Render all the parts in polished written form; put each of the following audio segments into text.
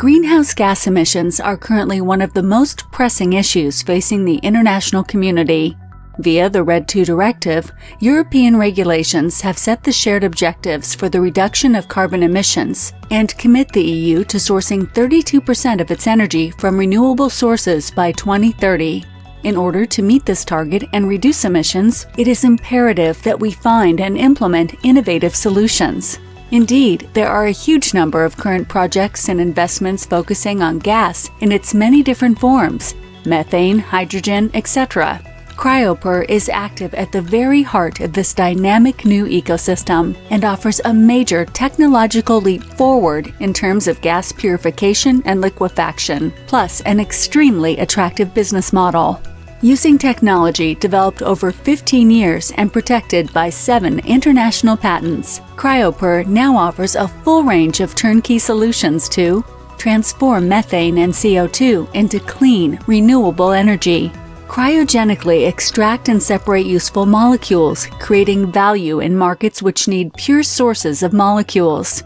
Greenhouse gas emissions are currently one of the most pressing issues facing the international community. Via the RED II directive, European regulations have set the shared objectives for the reduction of carbon emissions and commit the EU to sourcing 32% of its energy from renewable sources by 2030. In order to meet this target and reduce emissions, it is imperative that we find and implement innovative solutions. Indeed, there are a huge number of current projects and investments focusing on gas in its many different forms, methane, hydrogen, etc. Cryo Pur is active at the very heart of this dynamic new ecosystem and offers a major technological leap forward in terms of gas purification and liquefaction, plus an extremely attractive business model. Using technology developed over 15 years and protected by 7 international patents, Cryo Pur now offers a full range of turnkey solutions to transform methane and CO2 into clean, renewable energy, cryogenically extract and separate useful molecules, creating value in markets which need pure sources of molecules.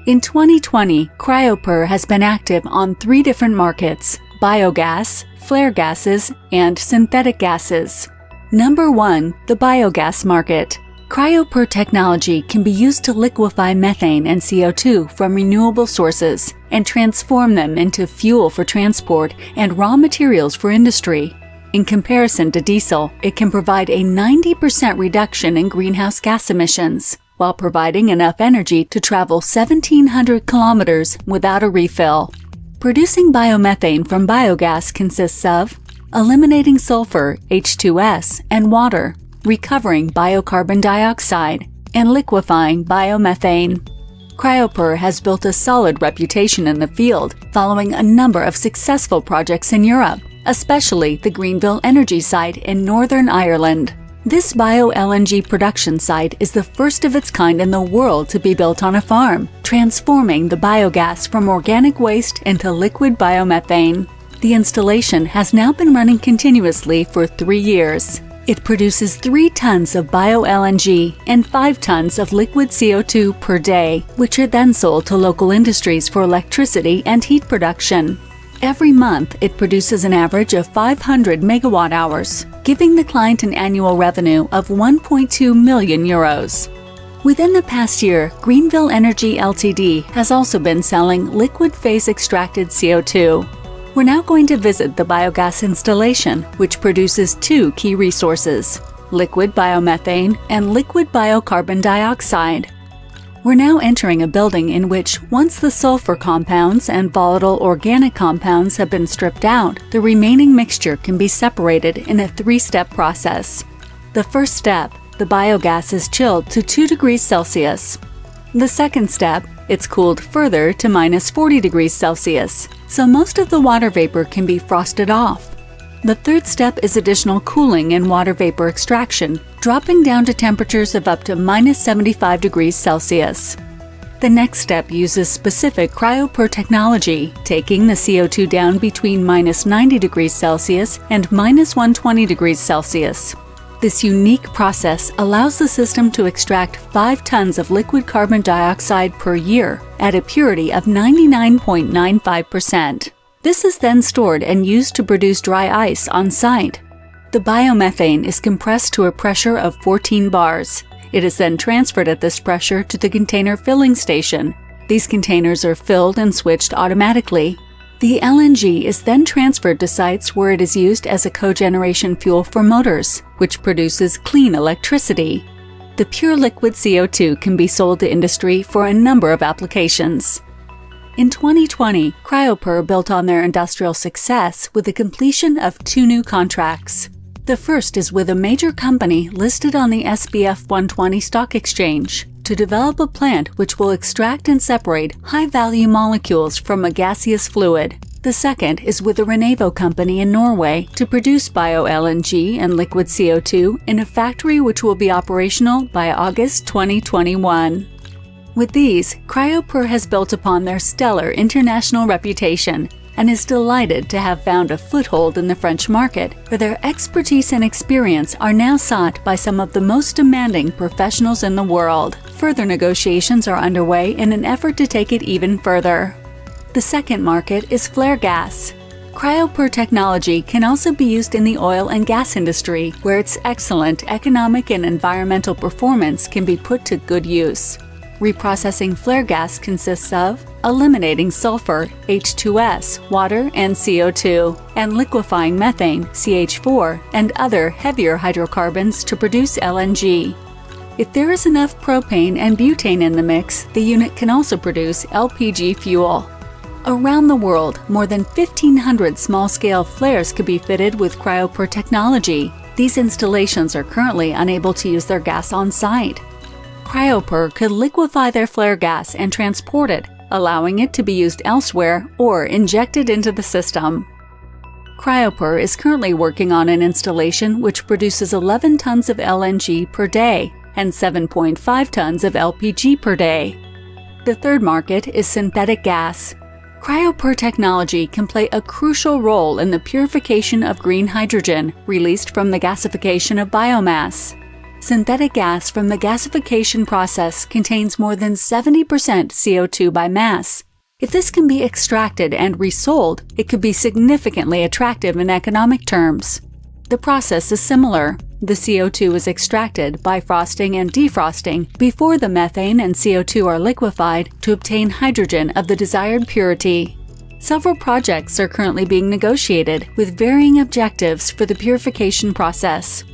In 2020, Cryo Pur has been active on 3 different markets: biogas, flare gases, and synthetic gases. Number 1. The biogas market. Cryo Pur technology can be used to liquefy methane and CO2 from renewable sources and transform them into fuel for transport and raw materials for industry. In comparison to diesel, it can provide a 90% reduction in greenhouse gas emissions, while providing enough energy to travel 1,700 kilometers without a refill. Producing biomethane from biogas consists of eliminating sulfur, H2S, and water, recovering biocarbon dioxide, and liquefying biomethane. Cryo Pur has built a solid reputation in the field following a number of successful projects in Europe, especially the Greenville Energy site in Northern Ireland. This bio-LNG production site is the first of its kind in the world to be built on a farm, transforming the biogas from organic waste into liquid biomethane. The installation has now been running continuously for 3 years. It produces 3 tons of bio-LNG and 5 tons of liquid CO2 per day, which are then sold to local industries for electricity and heat production. Every month, it produces an average of 500 megawatt hours, giving the client an annual revenue of 1.2 million euros. Within the past year, Greenville Energy Ltd. has also been selling liquid phase extracted CO2. We're now going to visit the biogas installation, which produces 2 key resources: liquid biomethane and liquid biocarbon dioxide. We're now entering a building in which, once the sulfur compounds and volatile organic compounds have been stripped out, the remaining mixture can be separated in a 3-step process. The first step, the biogas is chilled to 2 degrees Celsius. The second step, it's cooled further to -40 degrees Celsius, so most of the water vapor can be frosted off. The third step is additional cooling and water vapor extraction, dropping down to temperatures of up to -75 degrees Celsius. The next step uses specific Cryo Pur technology, taking the CO2 down between -90 degrees Celsius and -120 degrees Celsius. This unique process allows the system to extract 5 tons of liquid carbon dioxide per year at a purity of 99.95%. This is then stored and used to produce dry ice on site. The biomethane is compressed to a pressure of 14 bars. It is then transferred at this pressure to the container filling station. These containers are filled and switched automatically. The LNG is then transferred to sites where it is used as a cogeneration fuel for motors, which produces clean electricity. The pure liquid CO2 can be sold to industry for a number of applications. In 2020, Cryo Pur built on their industrial success with the completion of 2 new contracts. The first is with a major company listed on the SBF 120 stock exchange to develop a plant which will extract and separate high-value molecules from a gaseous fluid. The second is with a Renevo company in Norway to produce bio-LNG and liquid CO2 in a factory which will be operational by August 2021. With these, Cryo Pur has built upon their stellar international reputation and is delighted to have found a foothold in the French market, where their expertise and experience are now sought by some of the most demanding professionals in the world. Further negotiations are underway in an effort to take it even further. The second market is flare gas. Cryo Pur technology can also be used in the oil and gas industry, where its excellent economic and environmental performance can be put to good use. Reprocessing flare gas consists of eliminating sulfur, H2S, water, and CO2, and liquefying methane, CH4, and other heavier hydrocarbons to produce LNG. If there is enough propane and butane in the mix, the unit can also produce LPG fuel. Around the world, more than 1,500 small-scale flares could be fitted with Cryo Pur technology. These installations are currently unable to use their gas on site. Cryo Pur could liquefy their flare gas and transport it, allowing it to be used elsewhere or injected into the system. Cryo Pur is currently working on an installation which produces 11 tons of LNG per day and 7.5 tons of LPG per day. The third market is synthetic gas. Cryo Pur technology can play a crucial role in the purification of green hydrogen released from the gasification of biomass. Synthetic gas from the gasification process contains more than 70% CO2 by mass. If this can be extracted and resold, it could be significantly attractive in economic terms. The process is similar. The CO2 is extracted by frosting and defrosting before the methane and CO2 are liquefied to obtain hydrogen of the desired purity. Several projects are currently being negotiated with varying objectives for the purification process.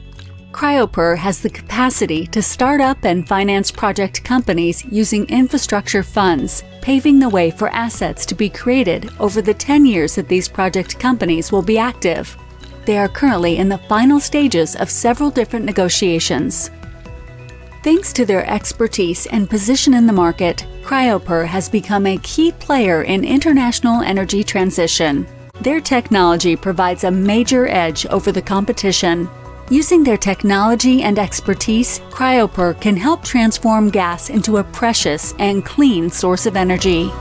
Cryo Pur has the capacity to start up and finance project companies using infrastructure funds, paving the way for assets to be created over the 10 years that these project companies will be active. They are currently in the final stages of several different negotiations. Thanks to their expertise and position in the market, Cryo Pur has become a key player in international energy transition. Their technology provides a major edge over the competition. Using their technology and expertise, Cryo Pur can help transform gas into a precious and clean source of energy.